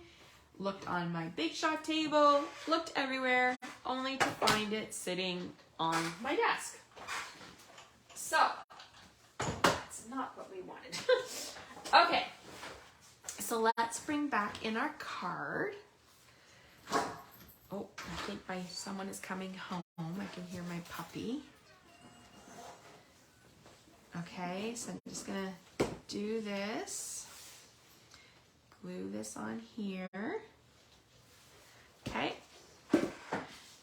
looked on my bake shop table, looked everywhere, only to find it sitting on my desk. So, that's not what we wanted. Okay, so let's bring back in our card. Oh, I think someone is coming home. I can hear my puppy. Okay, so I'm just gonna do this, glue this on here. Okay,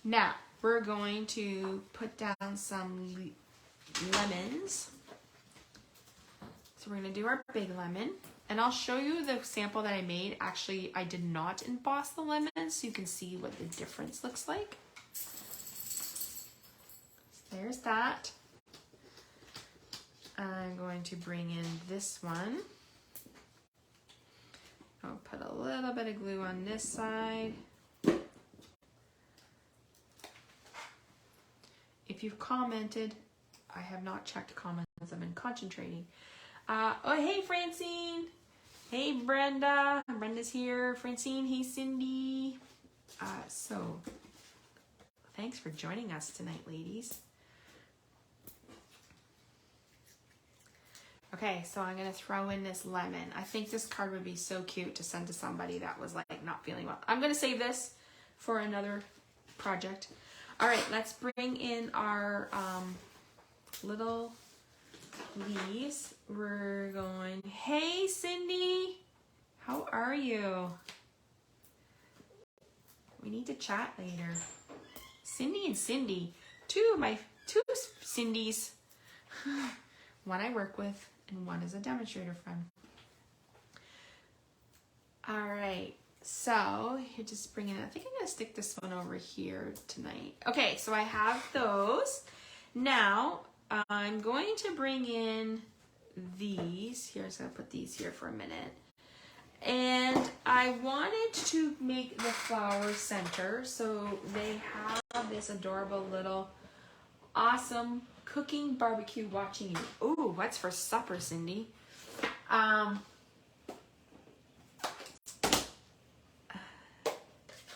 now we're going to put down some lemons. So we're gonna do our big lemon, and I'll show you the sample that I made. Actually, I did not emboss the lemons, so you can see what the difference looks like. So there's that. I'm going to bring in this one. I'll put a little bit of glue on this side. If you've commented, I have not checked comments. I've been concentrating. Oh, hey, Francine. Hey, Brenda. Brenda's here. Francine, hey, Cindy. So, thanks for joining us tonight, ladies. Okay, so I'm gonna throw in this lemon. I think this card would be so cute to send to somebody that was like not feeling well. I'm gonna save this for another project. All right, let's bring in our little leaves. We're going, hey Cindy, how are you? We need to chat later. Cindy and Cindy, two Cindys. One I work with and one is a demonstrator friend. All right, so here, just bring in, I think I'm gonna stick this one over here tonight. Okay, so I have those. Now, I'm going to bring in these. Here, I'm just gonna put these here for a minute. And I wanted to make the flower center, so they have this adorable little awesome cooking barbecue watching you. Ooh, what's for supper, Cindy?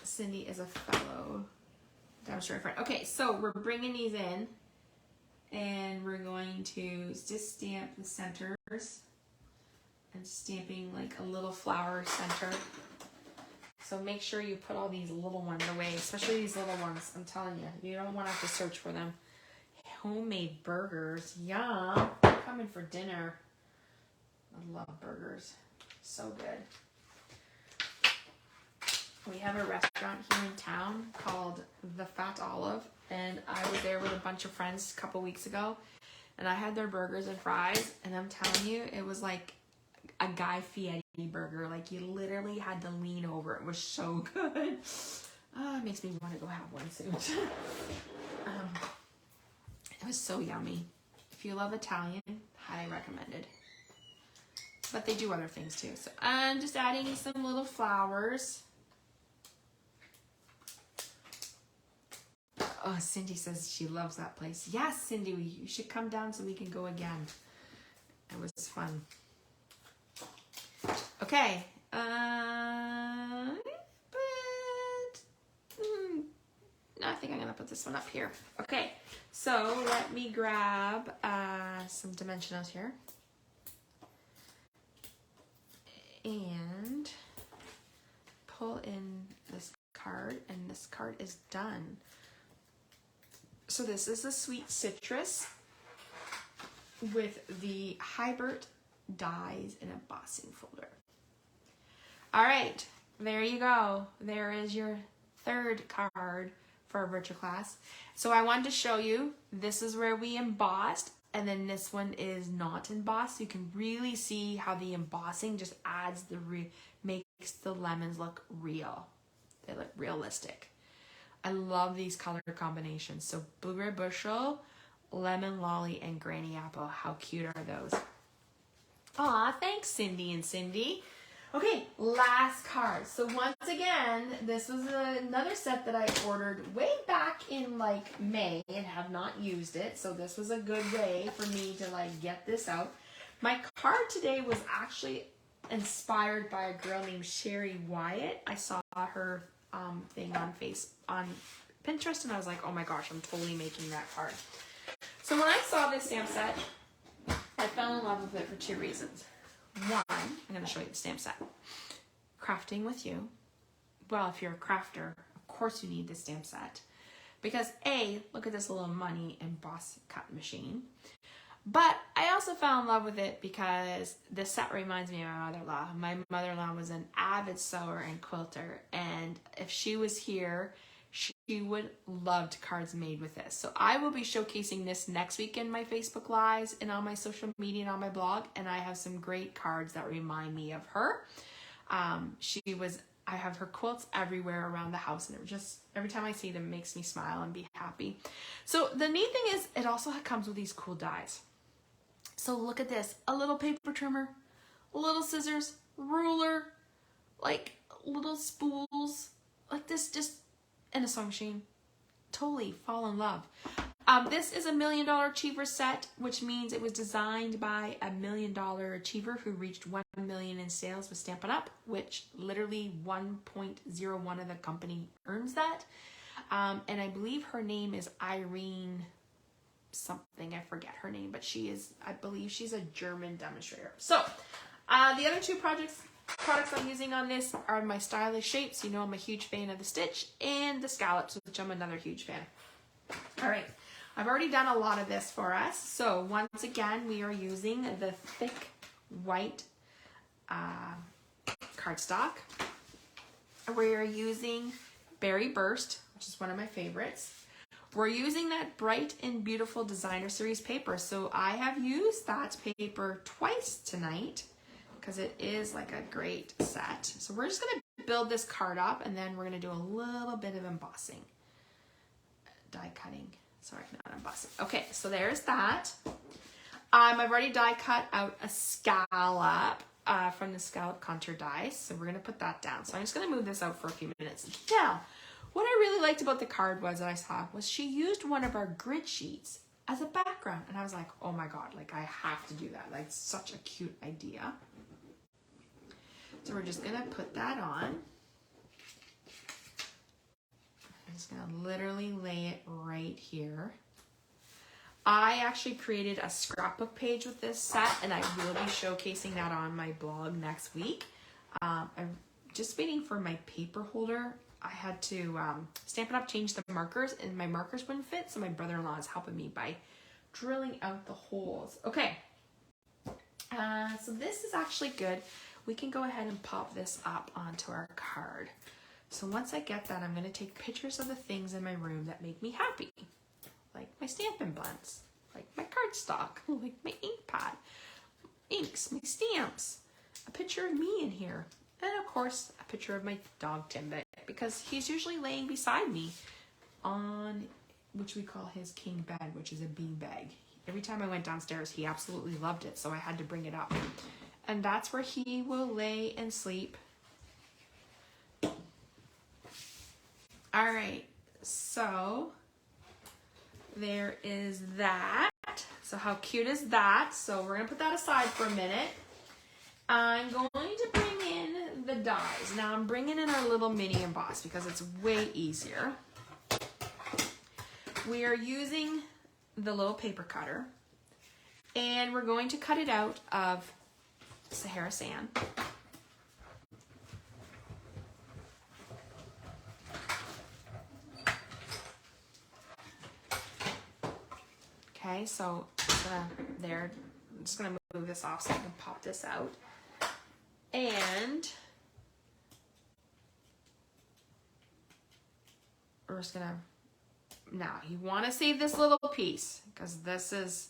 Cindy is a fellow demonstrator friend. Okay, so we're bringing these in and we're going to just stamp the centers and stamping like a little flower center. So make sure you put all these little ones away, especially these little ones. I'm telling you, you don't want to have to search for them. Homemade burgers, yum. Coming for dinner. I love burgers, so good. We have a restaurant here in town called The Fat Olive, and I was there with a bunch of friends a couple weeks ago, and I had their burgers and fries, and I'm telling you, it was like a Guy Fieri burger. Like you literally had to lean over. It was so good. It makes me want to go have one soon. It was so yummy. If you love Italian, highly recommended. But they do other things too. So I'm just adding some little flowers. Oh, Cindy says she loves that place. Yes, Cindy, you should come down so we can go again. It was fun. Okay. I think I'm going to put this one up here. Okay, so let me grab some dimensionals here. And pull in this card, and this card is done. So this is a sweet citrus with the Hybrid dies and embossing folder. All right, there you go. There is your third card for our virtual class. So I wanted to show you, this is where we embossed, and then this one is not embossed. You can really see how the embossing just adds makes the lemons look real. They look realistic. I love these color combinations. So blueberry bushel, lemon lolly, and granny apple. How cute are those? Aw, thanks Cindy and Cindy. Okay, last card. So once again, this was another set that I ordered way back in like May and have not used it. So this was a good way for me to like get this out. My card today was actually inspired by a girl named Sherry Wyatt. I saw her thing on Pinterest, and I was like, oh my gosh, I'm totally making that card. So when I saw this stamp set, I fell in love with it for two reasons. One, I'm going to show you the stamp set. Crafting with you. Well, if you're a crafter, of course you need this stamp set. Because A, look at this little money emboss cut machine. But I also fell in love with it because this set reminds me of my mother-in-law. My mother-in-law was an avid sewer and quilter, and if she was here, she would love cards made with this. So I will be showcasing this next week in my Facebook Lives and on my social media and on my blog, and I have some great cards that remind me of her. I have her quilts everywhere around the house, and it just, every time I see them, it makes me smile and be happy. So the neat thing is, it also comes with these cool dies. So look at this, a little paper trimmer, little scissors, ruler, like little spools, like this, just in a sewing machine. Totally fall in love. This is a $1 Million Achiever set, which means it was designed by a $1 Million Achiever who reached 1 million in sales with Stampin' Up, which literally 1.01 of the company earns that. And I believe her name is Irene something, I forget her name, but I believe she's a German demonstrator. So the other two products I'm using on this are my stylish shapes. You know I'm a huge fan of the stitch, and the scallops, which I'm another huge fan. All right, I've already done a lot of this for us. So once again, we are using the thick white cardstock. We are using Berry Burst, which is one of my favorites. We're using that Bright and Beautiful Designer Series paper. So I have used that paper twice tonight because it is like a great set. So we're just going to build this card up, and then we're going to do a little bit of embossing. Die cutting. Sorry, not embossing. Okay, so there's that. I've already die cut out a scallop from the scallop contour dies. So we're going to put that down. So I'm just going to move this out for a few minutes. Now, what I really liked about the card was she used one of our grid sheets as a background. And I was like, oh my God, like I have to do that. Like such a cute idea. So we're just gonna put that on. I'm just gonna literally lay it right here. I actually created a scrapbook page with this set, and I will be showcasing that on my blog next week. I'm just waiting for my paper holder. I had to Stampin' Up! Change the markers, and my markers wouldn't fit, so my brother-in-law is helping me by drilling out the holes. Okay, so this is actually good. We can go ahead and pop this up onto our card. So once I get that, I'm going to take pictures of the things in my room that make me happy. Like my Stampin' Buns, like my cardstock, like my ink pad, inks, my stamps, a picture of me in here, and of course a picture of my dog Timbit, because he's usually laying beside me on, which we call his king bed, which is a bean bag. Every time I went downstairs, he absolutely loved it, so I had to bring it up. And that's where he will lay and sleep. All right, so there is that. So how cute is that? So we're gonna put that aside for a minute. I'm going to bring in the dies. Now I'm bringing in our little mini emboss because it's way easier. We are using the little paper cutter, and we're going to cut it out of Sahara sand. Okay, so there. I'm just gonna move this off so I can pop this out. And we're just gonna, now you want to save this little piece because this is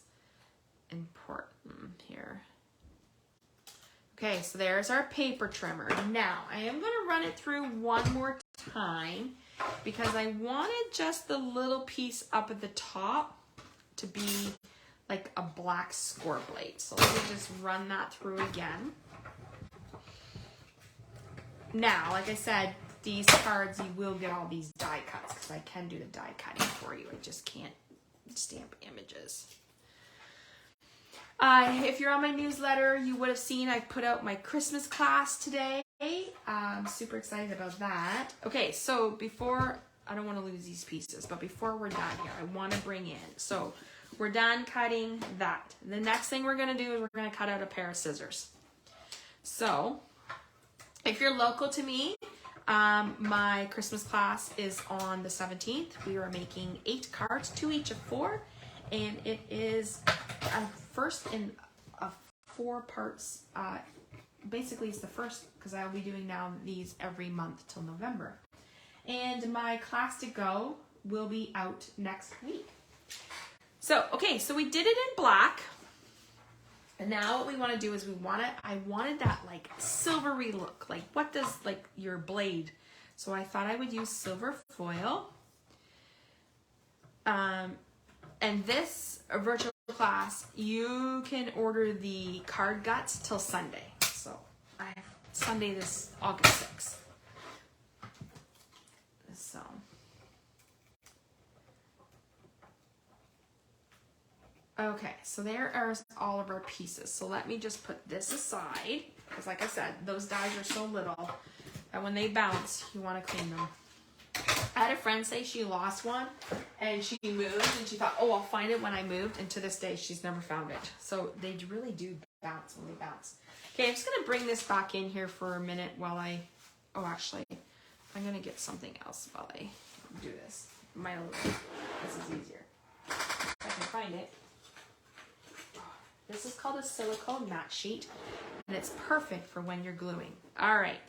important here. Okay, so there's our paper trimmer. Now I am gonna run it through one more time because I wanted just the little piece up at the top to be like a black score blade. So let me just run that through again. Now, like I said, these cards, you will get all these die cuts because I can do the die cutting for you. I just can't stamp images. If you're on my newsletter, you would have seen I put out my Christmas class today. I'm super excited about that. Okay, so before, I don't want to lose these pieces, but before we're done here, I want to bring in, so we're done cutting that. The next thing we're going to do is we're going to cut out a pair of scissors. So if you're local to me, my Christmas class is on the 17th. We are making 8 cards, 2 each of 4, and it is first in 4 parts. Basically, it's the first because I'll be doing now these every month till November. And my class to go will be out next week. So, okay, so we did it in black. And now what we want to do is I wanted that like silvery look. Like what does like your blade? So I thought I would use silver foil. And this virtual class, you can order the card guts till Sunday. So I have Sunday this August 6th. So. Okay, so there are all of our pieces. So let me just put this aside, because like I said, those dies are so little that when they bounce, you want to clean them. I had a friend say she lost one, and she moved, and she thought, oh, I'll find it when I moved, and to this day, she's never found it. So they really do bounce when they bounce. Okay, I'm just going to bring this back in here for a minute while actually, I'm going to get something else while I do this. This is easier. If I can find it. This is called a silicone matte sheet, and it's perfect for when you're gluing. All right,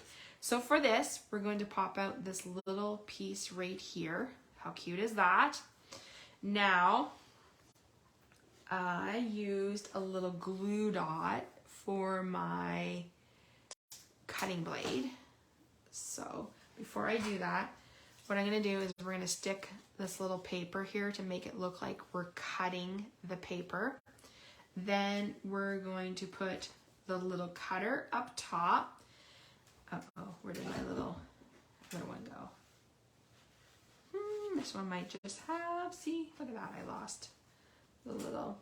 so for this, we're going to pop out this little piece right here. How cute is that? Now, I used a little glue dot for my cutting blade. So before I do that, what I'm gonna do is we're gonna stick this little paper here to make it look like we're cutting the paper. Then we're going to put the little cutter up top. Uh-oh, where did my little one go? This one might just have, see, look at that, I lost the little,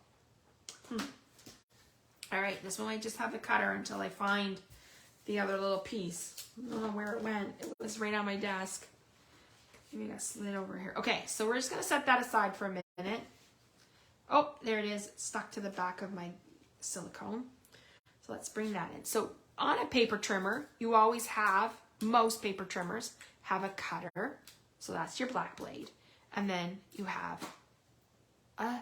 All right, this one might just have the cutter until I find the other little piece. I don't know where it went. It was right on my desk. Maybe I got slid over here. Okay, so we're just gonna set that aside for a minute. Oh, there it is. It's stuck to the back of my silicone. So let's bring that in. So on a paper trimmer, you always have, most paper trimmers have a cutter. So that's your black blade. And then you have a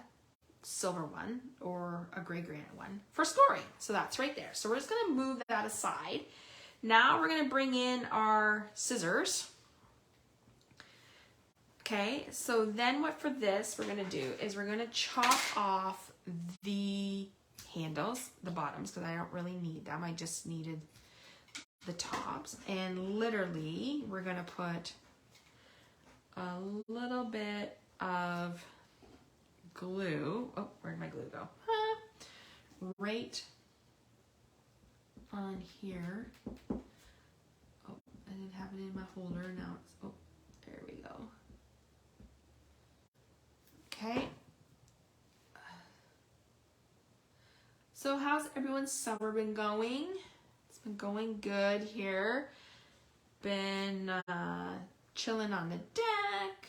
silver one or a gray granite one for scoring. So that's right there. So we're just gonna move that aside. Now we're gonna bring in our scissors. Okay, so then what for this we're gonna do is we're gonna chop off the handles, the bottoms, because I don't really need them. I just needed the tops. And literally, we're gonna put a little bit of glue. Oh, where'd my glue go? Right on here. Oh, I didn't have it in my holder. Now it's, oh, there we go. Okay, everyone's summer been going? It's been going good here. Been chilling on the deck,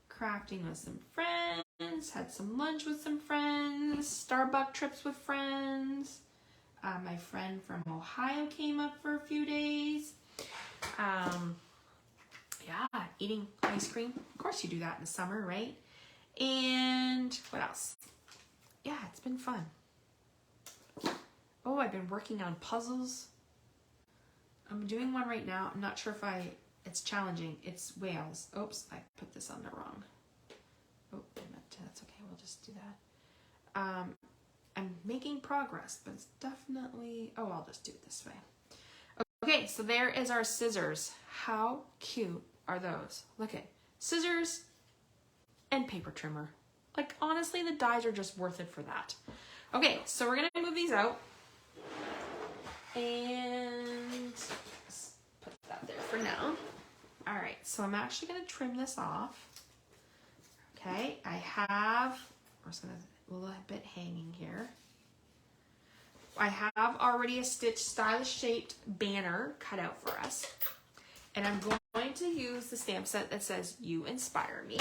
crafting with some friends, had some lunch with some friends, Starbucks trips with friends. My friend from Ohio came up for a few days. Yeah, eating ice cream. Of course you do that in the summer, right? And what else? Yeah, it's been fun. Oh, I've been working on puzzles. I'm doing one right now. I'm not sure if it's challenging. It's whales. Oops, I put this on the wrong. Oh, that's okay. We'll just do that. I'm making progress, but it's definitely, I'll just do it this way. Okay, so there is our scissors. How cute are those? Look at scissors and paper trimmer. Like, honestly, the dies are just worth it for that. Okay, so we're gonna move these out. And put that there for now. All right, so I'm actually gonna trim this off. Okay, I have, we're just gonna, a little bit hanging here. I have already a stitch stylish shaped banner cut out for us. And I'm going to use the stamp set that says, "You inspire me."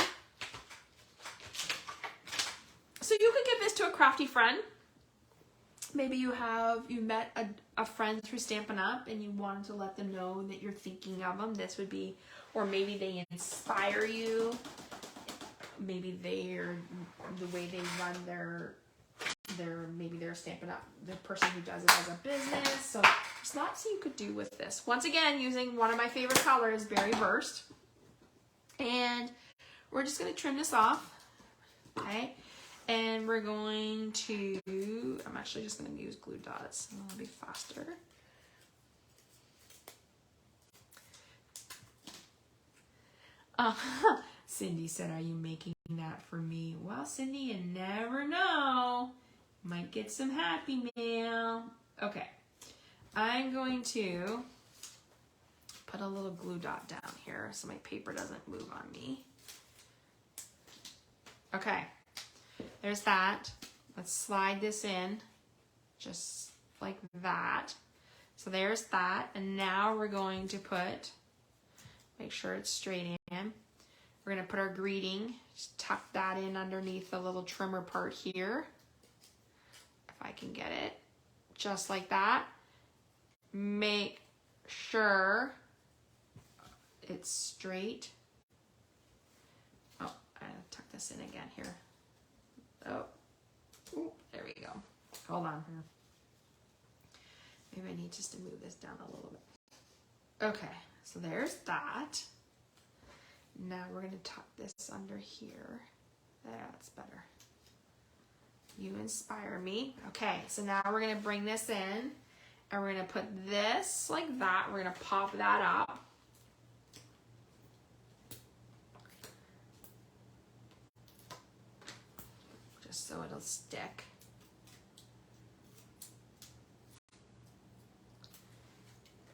So you could give this to a crafty friend. Maybe you met a friend through Stampin' Up and you wanted to let them know that you're thinking of them. This would be, or maybe they inspire you. Maybe they're the way they run maybe they're Stampin' Up, the person who does it as a business. So there's lots you could do with this. Once again, using one of my favorite colors, Berry Burst. And we're just going to trim this off. Okay. And we're going to, I'm actually just going to use glue dots. It'll be faster. Cindy said, "Are you making that for me?" Well, Cindy, you never know. Might get some happy mail. Okay. I'm going to put a little glue dot down here so my paper doesn't move on me. Okay. There's that. Let's slide this in just like that. So there's that. And now we're going to make sure it's straight in. We're going to put our greeting, just tuck that in underneath the little trimmer part here. If I can get it. Just like that. Make sure it's straight. Oh, I tuck this in again here. Oh, ooh, there we go. Hold on here. Maybe I need just to move this down a little bit. Okay, so there's that. Now we're going to tuck this under here. That's better. You inspire me. Okay, so now we're going to bring this in and we're going to put this like that. We're going to pop that up. Just so it'll stick.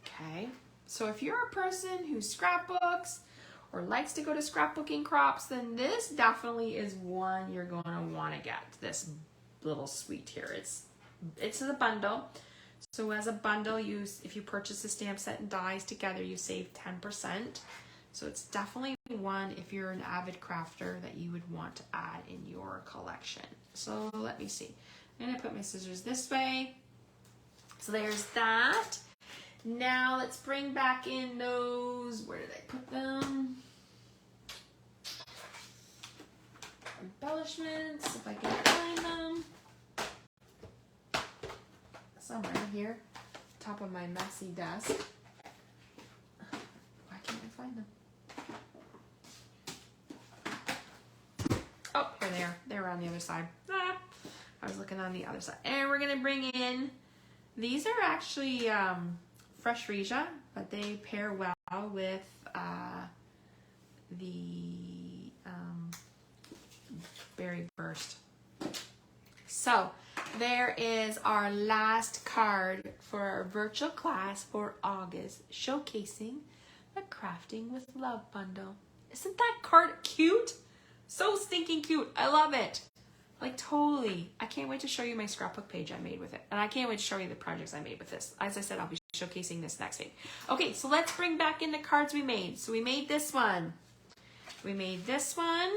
Okay, so if you're a person who scrapbooks or likes to go to scrapbooking crops, then this definitely is one you're going to want to get. This little suite here. It's a bundle. So as a bundle, if you purchase the stamp set and dies together, you save 10%. So it's definitely one, if you're an avid crafter, that you would want to add in your collection. So let me see. I'm going to put my scissors this way. So there's that. Now let's bring back in those, where did I put them? Embellishments, if I can find them. Somewhere here, top of my messy desk. Why can't I find them? Oh, here they are. They're on the other side. Ah, I was looking on the other side. And we're gonna bring in, these are actually fresh freesia, but they pair well with the Berry Burst. So there is our last card for our virtual class for August, showcasing the Crafting with Love bundle. Isn't that card cute? So stinking cute. I love it. Like totally. I can't wait to show you my scrapbook page I made with it. And I can't wait to show you the projects I made with this. As I said, I'll be showcasing this next week. Okay, so let's bring back in the cards we made. So we made this one. We made this one.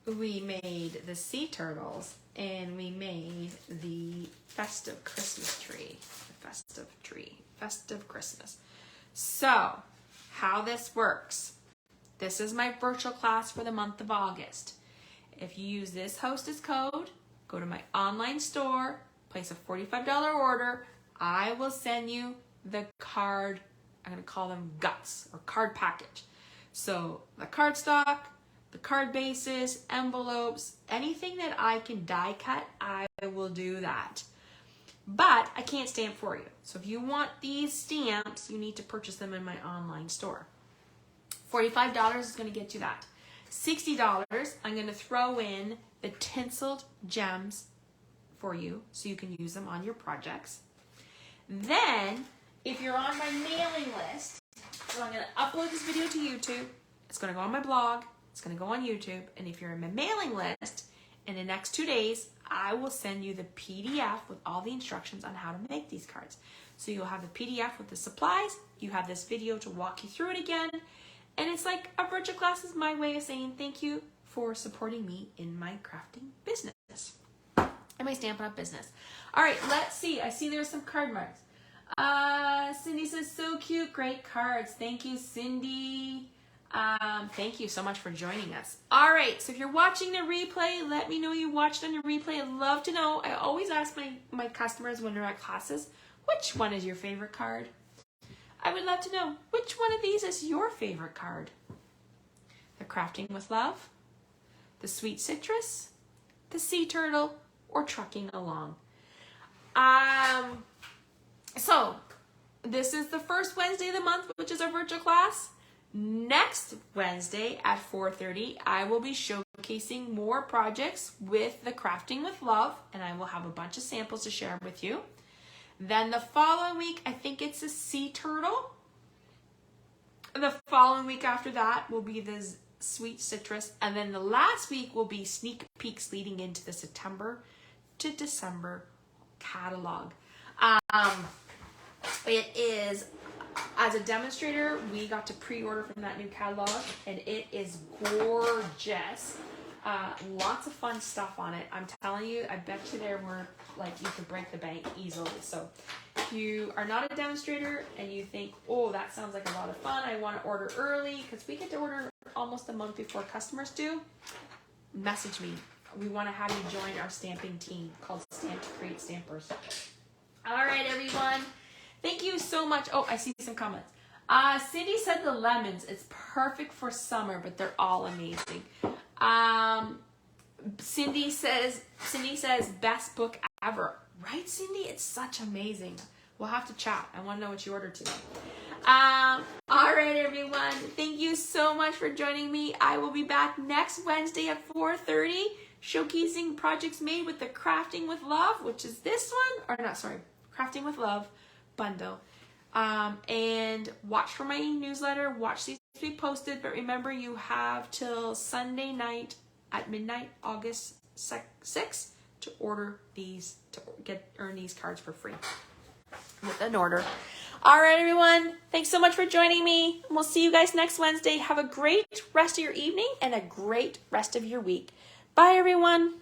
We made the sea turtles. And we made the festive Christmas tree. The festive tree. Festive Christmas. So, how this works. This is my virtual class for the month of August. If you use this hostess code, go to my online store, place a $45 order, I will send you the card, I'm going to call them guts or card package. So the cardstock, the card bases, envelopes, anything that I can die cut, I will do that. But I can't stamp for you. So if you want these stamps, you need to purchase them in my online store. $45 is going to get you that. $60, I'm going to throw in the Tinsel Gems for you so you can use them on your projects. Then, if you're on my mailing list, so I'm going to upload this video to YouTube. It's going to go on my blog. It's going to go on YouTube. And if you're in my mailing list, in the next 2 days, I will send you the PDF with all the instructions on how to make these cards. So you'll have the PDF with the supplies. You have this video to walk you through it again. And it's like a virtual class is my way of saying thank you for supporting me in my crafting business and my Stampin' Up business. All right, let's see. I see there's some card marks. Cindy says, so cute. Great cards. Thank you, Cindy. Thank you so much for joining us. All right, so if you're watching the replay, let me know you watched on the replay. I'd love to know. I always ask my customers when they're at classes, which one is your favorite card? I would love to know which one of these is your favorite card. The Crafting with Love, the Sweet Citrus, the Sea Turtle, or Trucking Along. So this is the first Wednesday of the month, which is our virtual class. Next Wednesday at 4:30, I will be showcasing more projects with the Crafting with Love, and I will have a bunch of samples to share with you. Then the following week, I think it's a sea turtle. The following week after that will be the Sweet Citrus. And then the last week will be sneak peeks leading into the September to December catalog. It is, as a demonstrator, we got to pre-order from that new catalog, and it is gorgeous. Lots of fun stuff on it. I'm telling you, I bet you there were, like, you could break the bank easily. So if you are not a demonstrator and you think, oh, that sounds like a lot of fun, I want to order early, because we get to order almost a month before customers do, message me. We want to have you join our stamping team called Stamp to Create Stampers. All right, everyone. Thank you so much. Oh, I see some comments. Cindy said the lemons. It's perfect for summer, but they're all amazing. Cindy says best book ever. Right, Cindy? It's such amazing. We'll have to chat. I want to know what you ordered today. All right, everyone. Thank you so much for joining me. I will be back next Wednesday at 4:30, showcasing projects made with the Crafting with Love, which is this one, or not, sorry, Crafting with Love bundle. And watch for my newsletter. Watch these be posted, but remember you have till Sunday night at midnight, August 6th, to order these, to earn these cards for free with an order. All right, everyone. Thanks so much for joining me. We'll see you guys next Wednesday. Have a great rest of your evening and a great rest of your week. Bye, everyone.